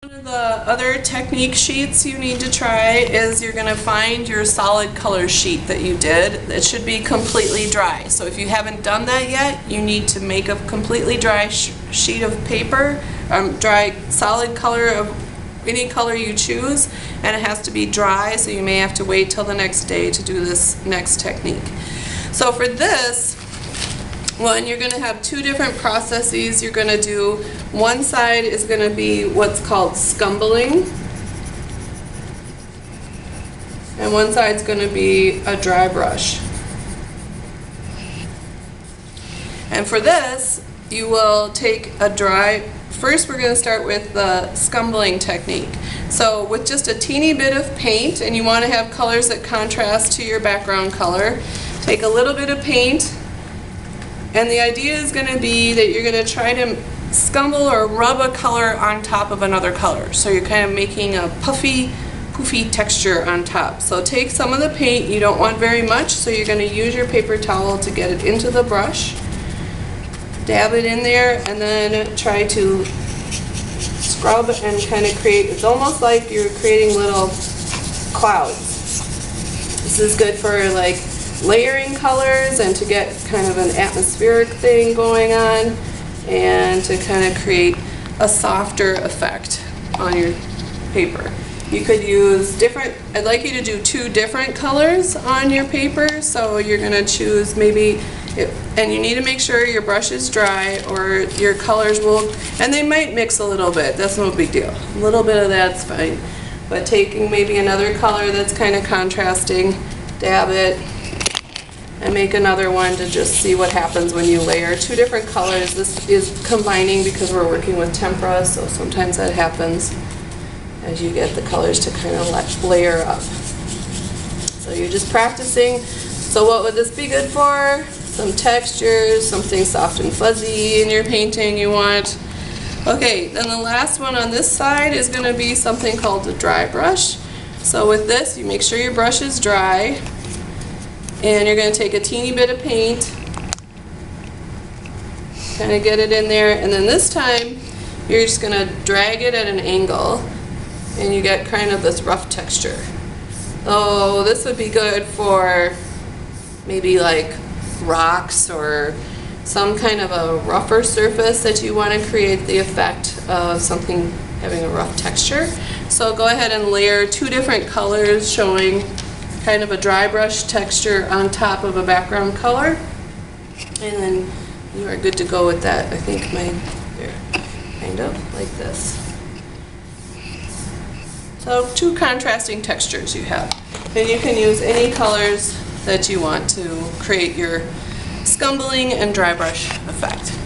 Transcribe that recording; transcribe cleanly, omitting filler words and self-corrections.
One of the other technique sheets you need to try is you're going to find your solid color sheet that you did. It should be completely dry. So if you haven't done that yet, you need to make a completely dry sheet of paper, dry solid color of any color you choose, and it has to be dry, so you may have to wait till the next day to do this next technique. So for this one, you're going to have two different processes. You're going to do, one side is going to be what's called scumbling, and one side is going to be a dry brush. And for this, you will take a dry, first we're going to start with the scumbling technique. So with just a teeny bit of paint, and you want to have colors that contrast to your background color, take a little bit of paint. And the idea is going to be that you're going to try to scumble or rub a color on top of another color. So you're kind of making a puffy, poofy texture on top. So take some of the paint, you don't want very much, so you're going to use your paper towel to get it into the brush. Dab it in there and then try to scrub and kind of create, it's almost like you're creating little clouds. This is good for like layering colors and to get kind of an atmospheric thing going on and to kind of create a softer effect on your paper. You could use different, I'd like you to do two different colors on your paper, so you're going to choose maybe, and you need to make sure your brush is dry or your colors will, and they might mix a little bit, that's no big deal. A little bit of that's fine. But taking maybe another color that's kind of contrasting, dab it, and make another one to just see what happens when you layer two different colors. This is combining because we're working with tempera, so sometimes that happens as you get the colors to kind of layer up. So you're just practicing. So what would this be good for? Some textures, something soft and fuzzy in your painting you want. Okay, then the last one on this side is going to be something called a dry brush. So with this, you make sure your brush is dry. And you're going to take a teeny bit of paint, kind of get it in there, and then this time you're just going to drag it at an angle and you get kind of this rough texture. Oh, this would be good for maybe like rocks or some kind of a rougher surface that you want to create the effect of something having a rough texture. So go ahead and layer two different colors showing kind of a dry brush texture on top of a background color, and then you are good to go with that. I think mine here, kind of like this. So two contrasting textures you have, and you can use any colors that you want to create your scumbling and dry brush effect.